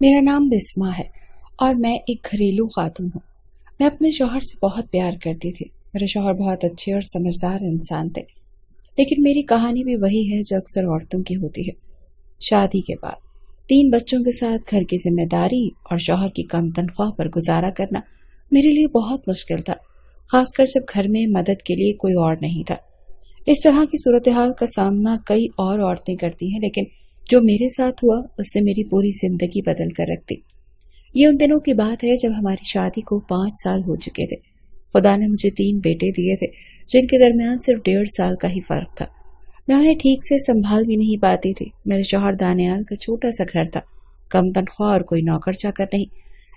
میرا نام بسما ہے اور میں ایک گھریلو خاتون ہوں۔ میں اپنے شوہر سے بہت پیار کرتی تھی۔ میرے شوہر بہت اچھے اور سمجھدار انسان تھے، لیکن میری کہانی بھی وہی ہے جو اکثر عورتوں کی ہوتی ہے۔ شادی کے بعد 3 بچوں کے ساتھ گھر کی ذمہ داری اور شوہر کی کم تنخواہ پر گزارا کرنا میرے لیے بہت مشکل تھا، خاص کر جب گھر میں مدد کے لیے کوئی اور نہیں تھا۔ اس طرح کی صورتحال کا سامنا کئی اور عورتیں کرتی ہیں، لیکن جو میرے ساتھ ہوا اس سے میری پوری زندگی بدل کر رکھ دی۔ یہ ان دنوں کی بات ہے جب ہماری شادی کو 5 سال ہو چکے تھے۔ خدا نے مجھے 3 بیٹے دیے تھے جن کے درمیان صرف 1.5 سال کا ہی فرق تھا۔ میں انہیں ٹھیک سے سنبھال بھی نہیں پاتی تھی۔ میرے شوہر دانیال کا چھوٹا سا گھر تھا، کم تنخواہ اور کوئی نوکر چاکر نہیں۔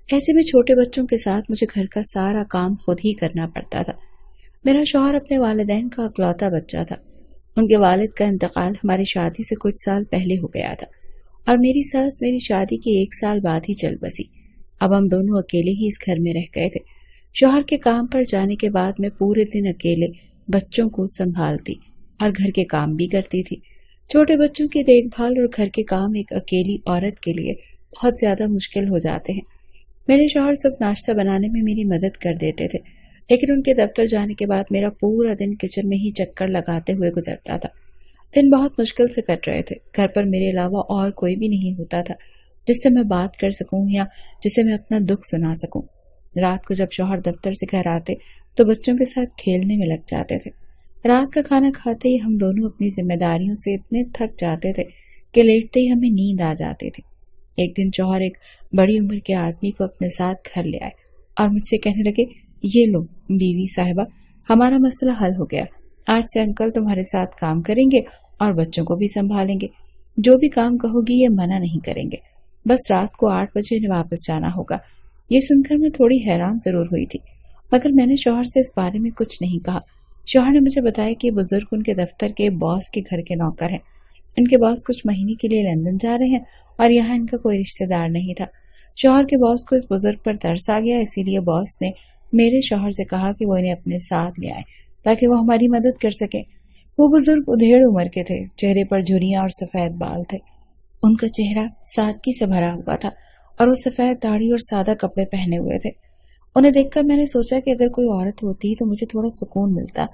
ایسے میں چھوٹے بچوں کے ساتھ مجھے گھر کا سارا کام خود ہی کرنا پڑتا تھا۔ میرا شوہر اپنے والدین کا اکلوتا بچہ تھا۔ ان کے والد کا انتقال ہماری شادی سے کچھ سال پہلے ہو گیا تھا اور میری ساس میری شادی کے 1 سال بعد ہی چل بسی۔ اب ہم دونوں اکیلے ہی اس گھر میں رہ گئے تھے۔ شوہر کے کام پر جانے کے بعد میں پورے دن اکیلے بچوں کو سنبھالتی اور گھر کے کام بھی کرتی تھی۔ چھوٹے بچوں کی دیکھ بھال اور گھر کے کام ایک اکیلی عورت کے لیے بہت زیادہ مشکل ہو جاتے ہیں۔ میرے شوہر صبح ناشتہ بنانے میں میری مدد کر دیتے تھے، لیکن ان کے دفتر جانے کے بعد میرا پورا دن کچن میں ہی چکر لگاتے ہوئے گزرتا تھا۔ دن بہت مشکل سے کٹ رہے تھے۔ گھر پر میرے علاوہ اور کوئی بھی نہیں ہوتا تھا جس سے میں بات کر سکوں یا جسے میں اپنا دکھ سنا سکوں۔ رات کو جب شوہر دفتر سے گھر آتے تو بچوں کے ساتھ کھیلنے میں لگ جاتے تھے۔ رات کا کھانا کھاتے ہی ہم دونوں اپنی ذمہ داریوں سے اتنے تھک جاتے تھے کہ لیٹتے ہی ہمیں نیند آ جاتی تھی۔ ایک دن شوہر ایک بڑی عمر کے آدمی کو اپنے ساتھ گھر لے آئے اور مجھ سے کہنے لگے، یہ لو بیوی صاحبہ، ہمارا مسئلہ حل ہو گیا۔ آج سے انکل تمہارے ساتھ کام کریں گے اور بچوں کو بھی سنبھالیں گے۔ جو بھی کام کہو گی یہ منع نہیں کریں گے، بس رات کو 8 بجے واپس جانا ہوگا۔ یہ سن کر میں تھوڑی حیران ضرور ہوئی تھی، مگر میں نے شوہر سے اس بارے میں کچھ نہیں کہا۔ شوہر نے مجھے بتایا کہ بزرگ ان کے دفتر کے باس کے گھر کے نوکر ہیں۔ ان کے باس کچھ مہینے کے لیے لندن جا رہے ہیں اور یہاں ان کا کوئی رشتہ دار نہیں تھا۔ شوہر کے باس کو اس بزرگ پر ترس آ گیا، اسی لیے باس نے میرے شوہر سے کہا کہ وہ انہیں اپنے ساتھ لے آئے تاکہ وہ ہماری مدد کر سکے۔ وہ بزرگ ادھیڑ عمر کے تھے، چہرے پر جھریاں اور سفید بال تھے۔ ان کا چہرہ سادگی سے بھرا ہوا تھا اور وہ سفید داڑھی اور سادہ کپڑے پہنے ہوئے تھے۔ انہیں دیکھ کر میں نے سوچا کہ اگر کوئی عورت ہوتی تو مجھے تھوڑا سکون ملتا،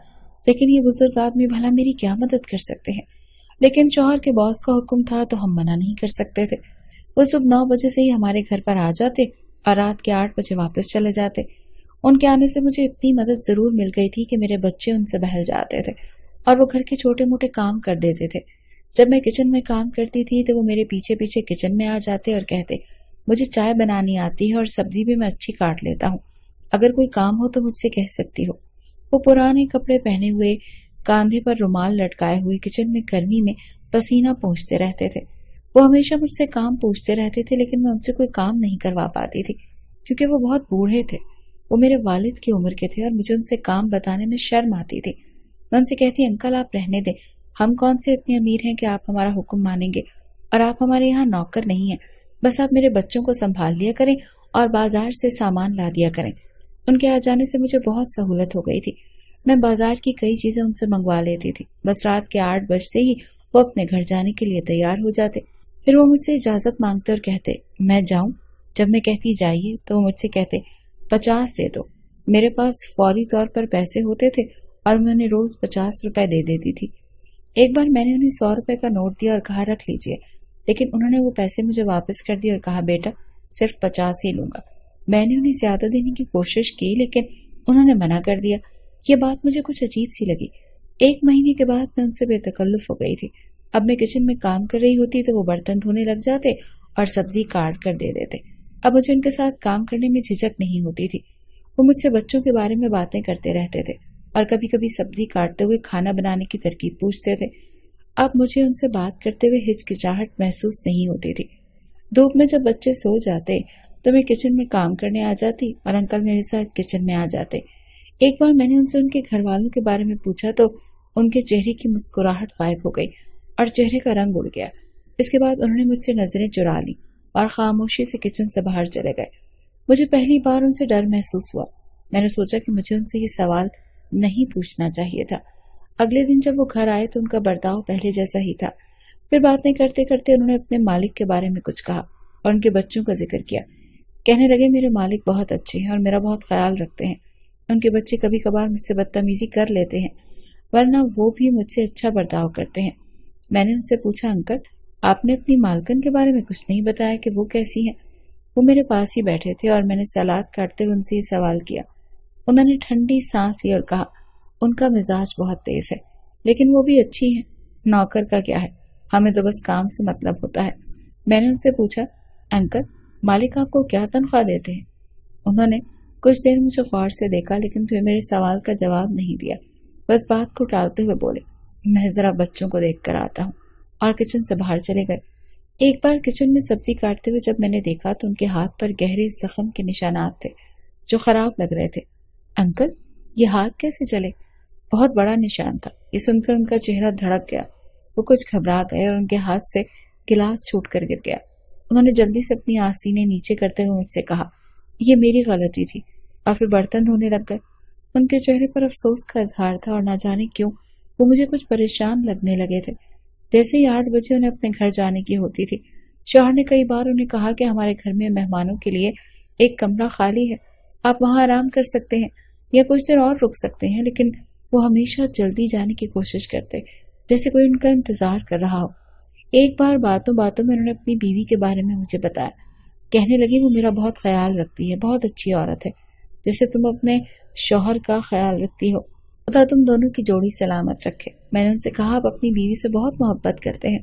لیکن یہ بزرگ آدمی بھلا میری کیا مدد کر سکتے ہیں؟ لیکن شوہر کے باس کا حکم تھا تو ہم منع نہیں کر سکتے تھے۔ وہ صبح 9 بجے سے ہی ہمارے گھر پر آ جاتے اور رات کے 8 بجے واپس چلے جاتے۔ ان کے آنے سے مجھے اتنی مدد ضرور مل گئی تھی کہ میرے بچے ان سے بہل جاتے تھے اور وہ گھر کے چھوٹے موٹے کام کر دیتے تھے۔ جب میں کچن میں کام کرتی تھی تو وہ میرے پیچھے پیچھے کچن میں آ جاتے اور کہتے، مجھے چائے بنانی آتی ہے اور سبزی بھی میں اچھی کاٹ لیتا ہوں، اگر کوئی کام ہو تو مجھ سے کہہ سکتی ہو۔ وہ پرانے کپڑے پہنے ہوئے، کاندھے پر رومال لٹکائے ہوئے کچن میں گرمی میں پسینہ پوچھتے رہتے تھے۔ وہ ہمیشہ مجھ سے کام پوچھتے رہتے تھے، لیکن میں ان سے کوئی کام نہیں کروا پاتی تھی کیونکہ وہ بہت بوڑھے تھے۔ وہ میرے والد کی عمر کے تھے اور مجھے ان سے کام بتانے میں شرم آتی تھی۔ میں ان سے کہتی، انکل آپ رہنے دیں، ہم کون سے اتنے امیر ہیں کہ آپ ہمارا حکم مانیں گے، اور آپ ہمارے یہاں نوکر نہیں ہیں، بس آپ میرے بچوں کو سنبھال لیا کریں اور بازار سے سامان لا دیا کریں۔ ان کے آ جانے سے مجھے بہت سہولت ہو گئی تھی۔ میں بازار کی کئی چیزیں ان سے منگوا لیتی تھی۔ بس رات کے 8 بجتے ہی وہ اپنے گھر جانے کے لیے تیار ہو جاتے۔ پھر وہ مجھ سے اجازت مانگتے اور کہتے، میں جاؤں؟ جب میں کہتی جائیے تو وہ مجھ سے کہتے، 50 دے دو۔ میرے پاس فوری طور پر پیسے ہوتے تھے اور میں انہیں روز 50 روپے دے دیتی تھی۔ ایک بار میں نے انہیں 100 روپے کا نوٹ دیا اور کہا رکھ لیجئے، لیکن انہوں نے وہ پیسے مجھے واپس کر دیے اور کہا، بیٹا صرف 50 ہی لوں گا۔ میں نے انہیں زیادہ دینے کی کوشش کی لیکن انہوں نے منع کر دیا۔ یہ بات مجھے کچھ عجیب سی لگی۔ 1 مہینے کے بعد میں ان سے بے تکلف ہو گئی تھی۔ اب میں کچن میں کام کر رہی ہوتی تو وہ برتن دھونے لگ جاتے اور سبزی کاٹ کر دے دیتے۔ اب مجھے ان کے ساتھ کام کرنے میں جھجک نہیں ہوتی تھی۔ وہ مجھ سے بچوں کے بارے میں باتیں کرتے رہتے تھے اور کبھی کبھی سبزی کاٹتے ہوئے کھانا بنانے کی ترکیب پوچھتے تھے۔ اب مجھے ان سے بات کرتے ہوئے ہچکچاہٹ محسوس نہیں ہوتی تھی۔ دھوپ میں جب بچے سو جاتے تو میں کچن میں کام کرنے آ جاتی اور انکل میرے ساتھ کچن میں آ جاتے۔ ایک بار میں نے ان سے ان کے گھر والوں کے بارے میں پوچھا تو ان کے چہرے کی مسکراہٹ غائب ہو گئی اور چہرے کا رنگ اڑ گیا۔ اس کے بعد انہوں نے مجھ سے نظریں چرا لی اور خاموشی سے کچن سے باہر چلے گئے۔ مجھے پہلی بار ان سے ڈر محسوس ہوا۔ میں نے سوچا کہ مجھے ان سے یہ سوال نہیں پوچھنا چاہیے تھا۔ اگلے دن جب وہ گھر آئے تو ان کا برتاؤ پہلے جیسا ہی تھا۔ پھر باتیں کرتے کرتے انہوں نے اپنے مالک کے بارے میں کچھ کہا۔ اور ان کے بچوں کا ذکر کیا۔ کہنے لگے میرے مالک بہت اچھے ہیں اور میرا بہت خیال رکھتے ہیں۔ ان کے بچے کبھی کبھار مجھ سے بدتمیزی کر لیتے ہیں، ورنہ وہ بھی مجھ سے اچھا برتاؤ کرتے ہیں۔ میں نے ان سے پوچھا انکل آپ نے اپنی مالکن کے بارے میں کچھ نہیں بتایا کہ وہ کیسی ہیں؟ وہ میرے پاس ہی بیٹھے تھے اور میں نے سلاد کاٹتے ہوئے ان سے یہ سوال کیا۔ انہوں نے ٹھنڈی سانس لی اور کہا ان کا مزاج بہت تیز ہے، لیکن وہ بھی اچھی ہیں۔ نوکر کا کیا ہے، ہمیں تو بس کام سے مطلب ہوتا ہے۔ میں نے ان سے پوچھا انکل مالک آپ کو کیا تنخواہ دیتے ہیں؟ انہوں نے کچھ دیر مجھے غور سے دیکھا لیکن پھر میرے سوال کا جواب نہیں دیا، بس بات کو ٹالتے ہوئے بولے میں ذرا بچوں کو دیکھ کر آتا ہوں، اور کچن سے باہر چلے گئے۔ ایک بار کچن میں سبزی کاٹتے ہوئے جب میں نے دیکھا تو ان کے ہاتھ پر گہرے زخم کے نشانات تھے جو خراب لگ رہے تھے۔ انکل یہ ہاتھ کیسے چلے؟ بہت بڑا نشان تھا۔ یہ سن کر ان کا چہرہ دھڑک گیا، وہ کچھ گھبرا گئے اور ان کے ہاتھ سے گلاس چھوٹ کر گر گیا۔ انہوں نے جلدی سے اپنی آستینیں نیچے کرتے ہوئے مجھ سے کہا یہ میری غلطی تھی، اور پھر برتن دھونے لگ گئے۔ ان کے چہرے پر افسوس کا اظہار تھا اور نہ جانے کیوں وہ مجھے کچھ پریشان لگنے لگے تھے۔ جیسے ہی 8 بجے انہیں اپنے گھر جانے کی ہوتی تھی، شوہر نے کئی بار انہیں کہا کہ ہمارے گھر میں مہمانوں کے لیے ایک کمرہ خالی ہے، آپ وہاں آرام کر سکتے ہیں یا کچھ دیر اور رک سکتے ہیں، لیکن وہ ہمیشہ جلدی جانے کی کوشش کرتے جیسے کوئی ان کا انتظار کر رہا ہو۔ ایک بار باتوں باتوں میں انہوں نے اپنی بیوی کے بارے میں مجھے بتایا۔ کہنے لگی وہ میرا بہت خیال رکھتی ہے، بہت اچھی عورت ہے، جیسے تم اپنے شوہر کا خیال رکھتی ہو، خدا تم دونوں کی جوڑی سلامت رکھے۔ میں نے ان سے کہا آپ اپنی بیوی سے بہت محبت کرتے ہیں،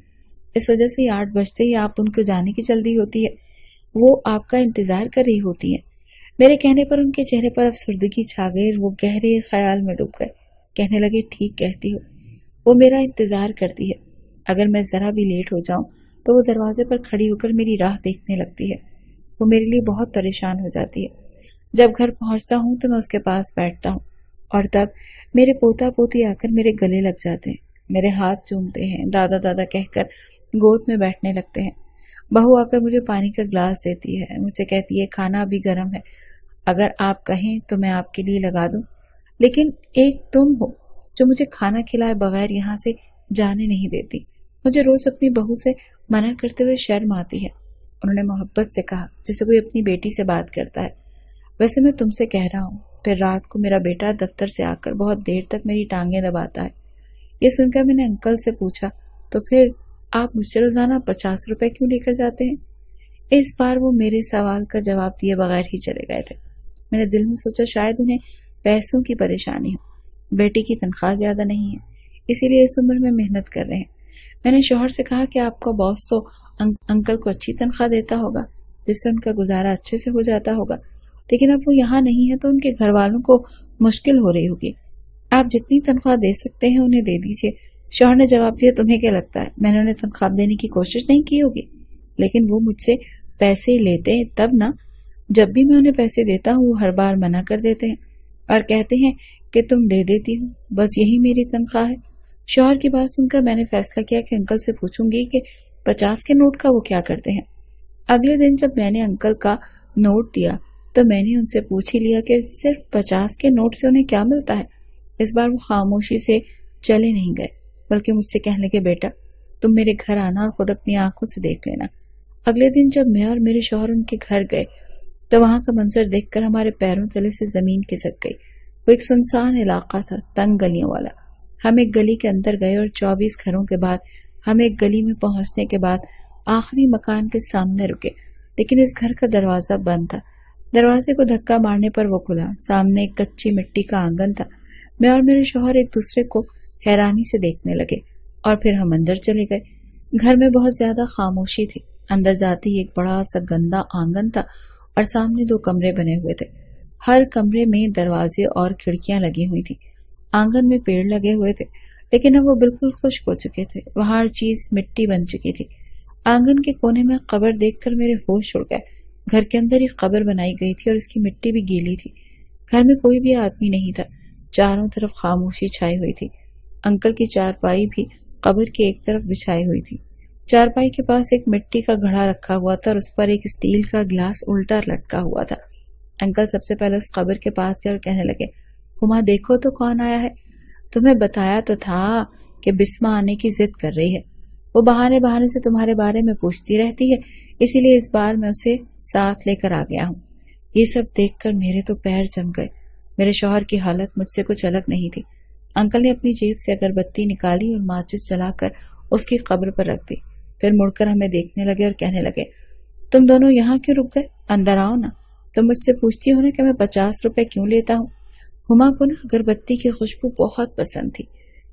اس وجہ سے 8 بجتے ہی آپ ان کو جانے کی جلدی ہوتی ہے، وہ آپ کا انتظار کر رہی ہوتی ہیں۔ میرے کہنے پر ان کے چہرے پر افسردگی چھا گئی اور وہ گہرے خیال میں ڈوب گئے۔ کہنے لگے ٹھیک کہتی ہو، وہ میرا انتظار کرتی ہے، اگر میں ذرا بھی لیٹ ہو جاؤں تو وہ دروازے پر کھڑی ہو کر میری راہ دیکھنے لگتی ہے۔ وہ میرے لیے بہت پریشان ہو جاتی ہے۔ جب گھر پہنچتا ہوں تو میں اس کے پاس بیٹھتا ہوں اور تب میرے پوتا پوتی آ کر میرے گلے لگ جاتے ہیں، میرے ہاتھ چومتے ہیں، دادا دادا کہہ کر گود میں بیٹھنے لگتے ہیں۔ بہو آ کر مجھے پانی کا گلاس دیتی ہے، مجھے کہتی ہے کھانا ابھی گرم ہے، اگر آپ کہیں تو میں آپ کے لیے لگا دوں، لیکن ایک تم ہو جو مجھے کھانا کھلائے بغیر یہاں سے جانے نہیں دیتی۔ مجھے روز اپنی بہو سے منع کرتے ہوئے شرم آتی ہے۔ انہوں نے محبت سے کہا جیسے کوئی اپنی بیٹی سے بات کرتا ہے، ویسے میں تم سے کہہ رہا ہوں۔ پھر رات کو میرا بیٹا دفتر سے آ کر بہت دیر تک میری ٹانگیں دباتا ہے۔ یہ سن کر میں نے انکل سے پوچھا تو پھر آپ مجھ سے روزانہ 50 روپے کیوں لے کر جاتے ہیں؟ اس بار وہ میرے سوال کا جواب دیے بغیر ہی چلے گئے تھے۔ میں نے دل میں سوچا شاید انہیں پیسوں کی پریشانی ہو، بیٹی کی تنخواہ زیادہ نہیں ہے، اسی لیے اس عمر میں محنت کر رہے ہیں۔ میں نے شوہر سے کہا کہ آپ کا باس تو انکل کو اچھی تنخواہ دیتا ہوگا جس سے ان کا گزارا اچھے سے ہو جاتا ہوگا، لیکن اب وہ یہاں نہیں ہے تو ان کے گھر والوں کو مشکل ہو رہی ہوگی، آپ جتنی تنخواہ دے سکتے ہیں انہیں دے دیجیے۔ شوہر نے جواب دیا تمہیں کیا لگتا ہے میں نے انہیں تنخواہ دینے کی کوشش نہیں کی ہوگی؟ لیکن وہ مجھ سے پیسے لیتے ہیں تب نا، جب بھی میں انہیں پیسے دیتا ہوں وہ ہر بار منع کر دیتے ہیں اور کہتے ہیں کہ تم دے دیتی ہو، بس یہی میری تنخواہ ہے۔ شوہر کی بات سن کر میں نے فیصلہ کیا کہ انکل سے پوچھوں گی کہ 50 کے نوٹ کا وہ کیا کرتے ہیں۔ اگلے دن جب میں نے انکل کا نوٹ دیا تو میں نے ان سے پوچھ ہی لیا کہ صرف 50 کے نوٹ سے انہیں کیا ملتا ہے۔ اس بار وہ خاموشی سے چلے نہیں گئے بلکہ مجھ سے کہنے لگے بیٹا تم میرے گھر آنا اور خود اپنی آنکھوں سے دیکھ لینا۔ اگلے دن جب میں اور میرے شوہر ان کے گھر گئے تو وہاں کا منظر دیکھ کر ہمارے پیروں تلے سے زمین کھسک گئی۔ وہ ایک سنسان علاقہ تھا، تنگ گلیوں والا۔ ہم ایک گلی کے اندر گئے اور 24 گھروں کے بعد ہم ایک گلی میں پہنچنے کے بعد آخری مکان کے سامنے رکے، لیکن اس گھر کا دروازہ بند تھا۔ دروازے کو دھکا مارنے پر وہ کھلا۔ سامنے ایک کچی مٹی کا آنگن تھا۔ میں اور میرے شوہر ایک دوسرے کو حیرانی سے دیکھنے لگے اور پھر ہم اندر چلے گئے۔ گھر میں بہت زیادہ خاموشی تھی۔ اندر جاتے ہی ایک بڑا سا گندا آنگن تھا اور سامنے 2 کمرے بنے ہوئے تھے۔ ہر کمرے میں دروازے اور کھڑکیاں لگی ہوئی تھی۔ آنگن میں پیڑ لگے ہوئے تھے لیکن اب وہ بالکل خشک ہو چکے تھے، وہاں ہر چیز مٹی بن چکی تھی۔ آنگن کے کونے میں قبر دیکھ کر میرے ہوش اڑ گئے۔ گھر کے اندر ایک قبر بنائی گئی تھی اور اس کی مٹی بھی گیلی تھی۔ گھر میں کوئی بھی آدمی نہیں تھا، چاروں طرف خاموشی چھائی ہوئی تھی۔ انکل کی چارپائی بھی قبر کی ایک طرف بچھائی ہوئی تھی۔ چارپائی کے پاس ایک مٹی کا گھڑا رکھا ہوا تھا اور اس پر ایک اسٹیل کا گلاس الٹا لٹکا ہوا تھا۔ انکل سب سے پہلے اس قبر کے پاس گئے اور کہنے لگے ہما دیکھو تو کون آیا ہے، تمہیں بتایا تو تھا کہ بسمہ آنے کی ضد کر رہی ہے۔ وہ بہانے بہانے سے تمہارے بارے میں پوچھتی رہتی ہے، اسی لیے اس بار میں اسے ساتھ لے کر آ گیا ہوں۔ یہ سب دیکھ کر میرے تو پیر جم گئے۔ میرے شوہر کی حالت مجھ سے کچھ الگ نہیں تھی۔ انکل نے اپنی جیب سے اگربتی نکالی اور ماچس جلا کر اس کی قبر پر رکھ دی، پھر مڑ کر ہمیں دیکھنے لگے اور کہنے لگے، تم دونوں یہاں کیوں رک گئے؟ اندر آؤ نا۔ تم مجھ سے پوچھتی ہو نا کہ میں 50 روپے کیوں لیتا ہوں؟ ہما کو نا اگربتی کی خوشبو بہت پسند تھی،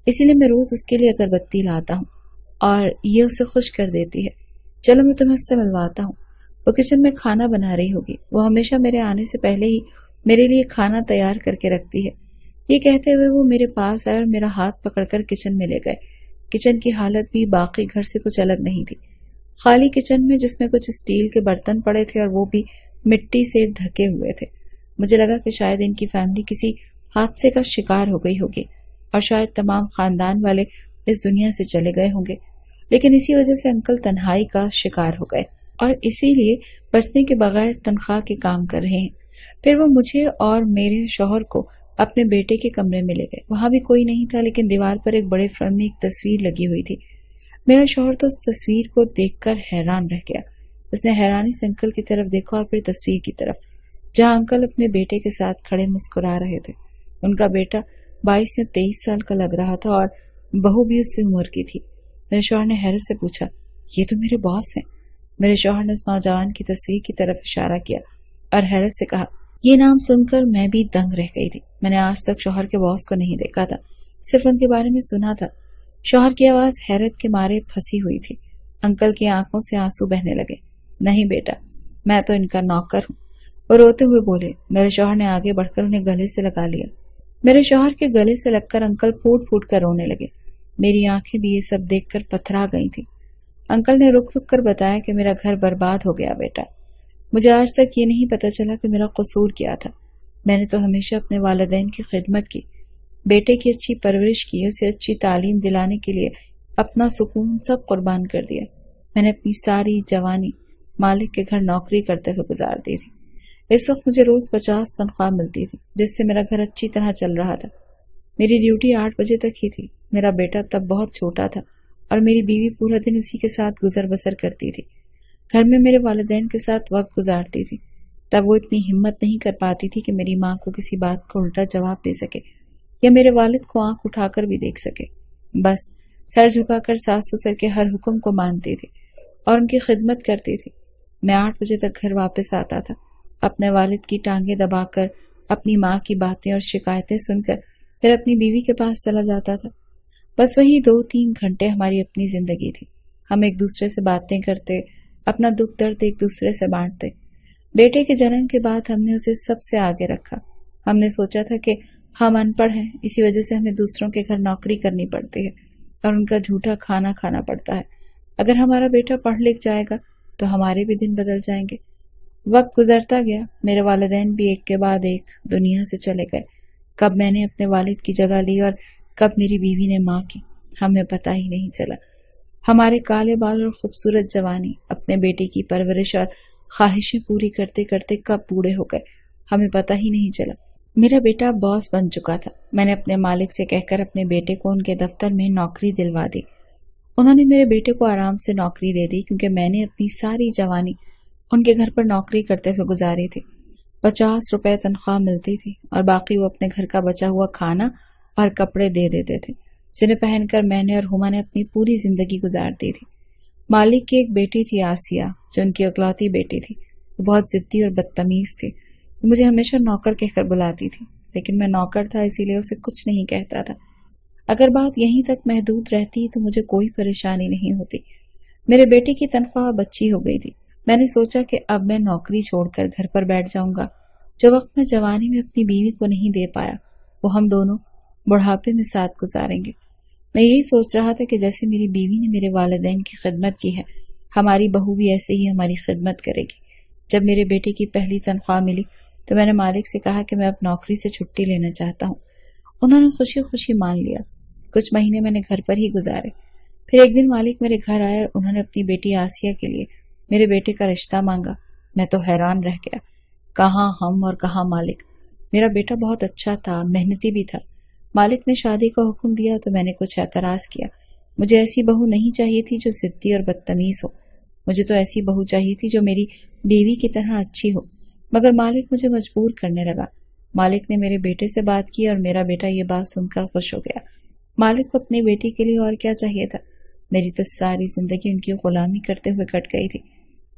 اسی لیے میں روز اس کے لیے اگربتی لاتا ہوں اور یہ اسے خوش کر دیتی ہے۔ چلو میں تمہیں اس سے ملواتا ہوں۔ وہ کچن میں کھانا بنا رہی ہوگی، وہ ہمیشہ میرے آنے سے پہلے ہی میرے لیے کھانا تیار کر کے رکھتی ہے۔ یہ کہتے ہوئے وہ میرے پاس آئے اور میرا ہاتھ پکڑ کر کچن میں لے گئے۔ کچن کی حالت بھی باقی گھر سے کچھ الگ نہیں تھی۔ خالی کچن میں جس میں کچھ اسٹیل کے برتن پڑے تھے اور وہ بھی مٹی سے ڈھکے ہوئے تھے۔ مجھے لگا کہ شاید ان کی فیملی کسی حادثے کا شکار ہو گئی ہوگی اور شاید تمام خاندان والے اس دنیا سے چلے گئے ہوں گے، لیکن اسی وجہ سے انکل تنہائی کا شکار ہو گئے اور اسی لیے بچنے کے بغیر تنخواہ کے کام کر رہے ہیں۔ پھر وہ مجھے اور میرے شوہر کو اپنے بیٹے کے کمرے میں لے گئے۔ وہاں بھی کوئی نہیں تھا، لیکن دیوار پر ایک بڑے فریم میں ایک تصویر لگی ہوئی تھی۔ میرا شوہر تو اس تصویر کو دیکھ کر حیران رہ گیا۔ اس نے حیرانی سے انکل کی طرف دیکھا اور پھر تصویر کی طرف، جہاں انکل اپنے بیٹے کے ساتھ کھڑے مسکرا رہے تھے۔ ان کا بیٹا 22 یا 23 سال کا لگ رہا تھا اور بہو بھی اس سے عمر کی تھی۔ میرے شوہر نے حیرت سے پوچھا، یہ تو میرے باس ہیں؟ میرے شوہر نے اس نوجوان کی تصویر کی طرف اشارہ کیا اور حیرت سے کہا، یہ نام سن کر میں بھی دنگ رہ گئی تھی۔ میں نے آج تک شوہر کے باس کو نہیں دیکھا تھا، صرف ان کے بارے میں سنا تھا۔ شوہر کی آواز حیرت کے مارے پھنسی ہوئی تھی۔ انکل کی آنکھوں سے آنسو بہنے لگے۔ نہیں بیٹا، میں تو ان کا نوکر ہوں، وہ روتے ہوئے بولے۔ میرے شوہر نے آگے بڑھ کر انہیں گلے سے لگا لیا۔ میرے شوہر کے گلے سے لگ کر انکل پھوٹ پھوٹ کر رونے لگے۔ میری آنکھیں بھی یہ سب دیکھ کر پتھرا گئی تھی۔ انکل نے رک رک کر بتایا کہ میرا گھر برباد ہو گیا بیٹا۔ مجھے آج تک یہ نہیں پتا چلا کہ میرا قصور کیا تھا۔ میں نے تو ہمیشہ اپنے والدین کی خدمت کی، بیٹے کی اچھی پرورش کی، اسے اچھی تعلیم دلانے کے لیے اپنا سکون سب قربان کر دیا۔ میں نے اپنی ساری جوانی مالک کے گھر نوکری کرتے ہوئے گزار دی تھی۔ اس وقت مجھے روز 50 تنخواہ ملتی تھی، جس سے میرا گھر اچھی طرح چل رہا تھا۔ میری ڈیوٹی 8 بجے تک ہی تھی۔ میرا بیٹا تب بہت چھوٹا تھا اور میری بیوی پورا دن اسی کے ساتھ گزر بسر کرتی تھی۔ گھر میں میرے والدین کے ساتھ وقت گزارتی تھی۔ تب وہ اتنی ہمت نہیں کر پاتی تھی کہ میری ماں کو کسی بات کا الٹا جواب دے سکے یا میرے والد کو آنکھ اٹھا کر بھی دیکھ سکے۔ بس سر جھکا کر ساس سسر کے ہر حکم کو مانتی تھی اور ان کی خدمت کرتی تھی۔ میں 8 بجے تک گھر واپس آتا تھا، اپنے والد کی ٹانگیں دبا کر، اپنی ماں کی باتیں اور شکایتیں سن کر پھر اپنی بیوی کے پاس چلا جاتا تھا۔ بس وہی 2-3 گھنٹے ہماری اپنی زندگی تھی۔ ہم ایک دوسرے سے باتیں کرتے، اپنا دکھ درد ایک دوسرے سے بانٹتے۔ بیٹے کے جنم کے بعد ہم نے اسے سب سے آگے رکھا۔ ہم نے سوچا تھا کہ ہم ان پڑھ ہیں، اسی وجہ سے ہمیں دوسروں کے گھر نوکری کرنی پڑتی ہے اور ان کا جھوٹا کھانا کھانا پڑتا ہے۔ اگر ہمارا بیٹا پڑھ لکھ جائے گا تو ہمارے بھی دن بدل جائیں گے۔ وقت گزرتا گیا، میرے والدین بھی ایک کے بعد ایک دنیا سے چلے گئے۔ کب میں نے اپنے والد کی جگہ لی اور کب میری بیوی نے ماں کی، ہمیں پتہ ہی نہیں چلا۔ ہمارے کالے بال اور خوبصورت جوانی اپنے بیٹے کی پرورش اور خواہشیں پوری کرتے کرتے کب بوڑھے ہو گئے، ہمیں پتہ ہی نہیں چلا۔ میرا بیٹا باس بن چکا تھا۔ میں نے اپنے مالک سے کہہ کر اپنے بیٹے کو ان کے دفتر میں نوکری دلوا دی۔ انہوں نے میرے بیٹے کو آرام سے نوکری دے دی، کیونکہ میں نے اپنی ساری جوانی ان کے گھر پر نوکری کرتے ہوئے گزاری تھی۔ 50 روپے تنخواہ ملتی تھی اور باقی وہ اپنے گھر کا بچا ہوا کھانا اور کپڑے دے دیتے تھے، جنہیں پہن کر میں نے اور ہما نے اپنی پوری زندگی گزار دی تھی۔ مالک کی ایک بیٹی تھی آسیہ، جو ان کی اکلوتی بیٹی تھی۔ وہ بہت ضدی اور بدتمیز تھی۔ وہ مجھے ہمیشہ نوکر کہہ کر بلاتی تھی، لیکن میں نوکر تھا، اسی لیے اسے کچھ نہیں کہتا تھا۔ اگر بات یہیں تک محدود رہتی تو مجھے کوئی پریشانی نہیں ہوتی۔ میرے بیٹے کی تنخواہ اب اچھی ہو گئی تھی۔ میں نے سوچا کہ اب میں نوکری چھوڑ کر گھر پر بیٹھ جاؤں گا۔ جو وقت میں جوانی میں اپنی بیوی کو نہیں دے پایا، وہ ہم دونوں بڑھاپے میں ساتھ گزاریں گے۔ میں یہی سوچ رہا تھا کہ جیسے میری بیوی نے میرے والدین کی خدمت کی ہے، ہماری بہو بھی ایسے ہی ہماری خدمت کرے گی۔ جب میرے بیٹے کی پہلی تنخواہ ملی تو میں نے مالک سے کہا کہ میں اب نوکری سے چھٹی لینا چاہتا ہوں۔ انہوں نے خوشی خوشی مان لیا۔ کچھ مہینے میں نے گھر پر ہی گزارے۔ پھر ایک دن مالک میرے گھر آئے اور انہوں نے اپنی بیٹی آسیہ کے لیے میرے بیٹے کا رشتہ مانگا۔ میں تو حیران رہ گیا، کہاں ہم اور کہاں مالک۔ میرا بیٹا بہت اچھا تھا، محنتی بھی تھا۔ مالک نے شادی کا حکم دیا تو میں نے کچھ اعتراض کیا، مجھے ایسی بہو نہیں چاہیے تھی جو ضدی اور بدتمیز ہو، مجھے تو ایسی بہو چاہیے تھی جو میری بیوی کی طرح اچھی ہو۔ مگر مالک مجھے مجبور کرنے لگا۔ مالک نے میرے بیٹے سے بات کی اور میرا بیٹا یہ بات سن کر خوش ہو گیا۔ مالک کو اپنی بیٹی کے لیے اور کیا چاہیے تھا؟ میری تو ساری زندگی ان کی غلامی کرتے ہوئے کٹ گئی تھی،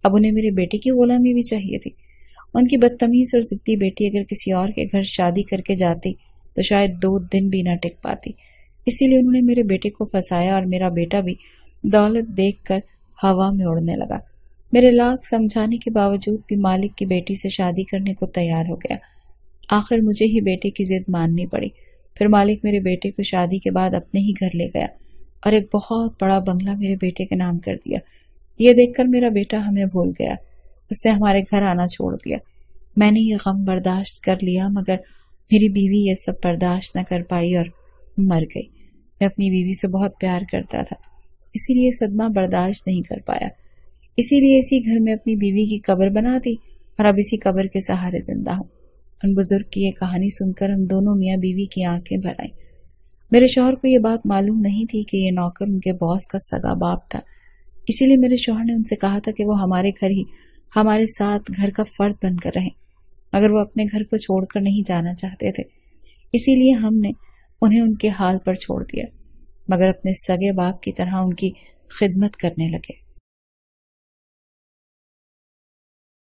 اب انہیں میرے بیٹے کی غلامی بھی چاہیے تھی۔ ان کی بدتمیز اور ضدی بیٹی اگر کسی اور کے گھر شادی کر کے جاتی تو شاید 2 دن بھی نہ ٹک پاتی، اسی لیے انہوں نے میرے بیٹے کو پھنسایا اور میرا بیٹا بھی دولت دیکھ کر ہوا میں اڑنے لگا۔ میرے لاکھ سمجھانے کے باوجود بھی مالک کی بیٹی سے شادی کرنے کو تیار ہو گیا۔ آخر مجھے ہی بیٹے کی ضد ماننی پڑی۔ پھر مالک میرے بیٹے کو شادی کے بعد اپنے ہی گھر لے گیا اور ایک بہت بڑا بنگلہ میرے بیٹے کے نام کر دیا۔ یہ دیکھ کر میرا بیٹا ہمیں بھول گیا، اس نے ہمارے گھر آنا چھوڑ دیا۔ میں نے یہ غم برداشت کر لیا، مگر میری بیوی یہ سب برداشت نہ کر پائی اور مر گئی۔ میں اپنی بیوی سے بہت پیار کرتا تھا، اسی لیے صدمہ برداشت نہیں کر پایا، اسی لیے اسی گھر میں اپنی بیوی کی قبر بنا دی اور اب اسی قبر کے سہارے زندہ ہوں۔ ان بزرگ کی یہ کہانی سن کر ہم دونوں میاں بیوی کی آنکھیں بھر آئیں۔ میرے شوہر کو یہ بات معلوم نہیں تھی کہ یہ نوکر ان کے باس کا سگا باپ تھا، اسی لیے میرے شوہر نے ان سے کہا تھا کہ وہ ہمارے گھر ہی ہمارے ساتھ گھر کا فرد بن کر رہیں، مگر وہ اپنے گھر کو چھوڑ کر نہیں جانا چاہتے تھے، اسی لیے ہم نے انہیں ان کے حال پر چھوڑ دیا، مگر اپنے سگے باپ کی طرح ان کی خدمت کرنے لگے۔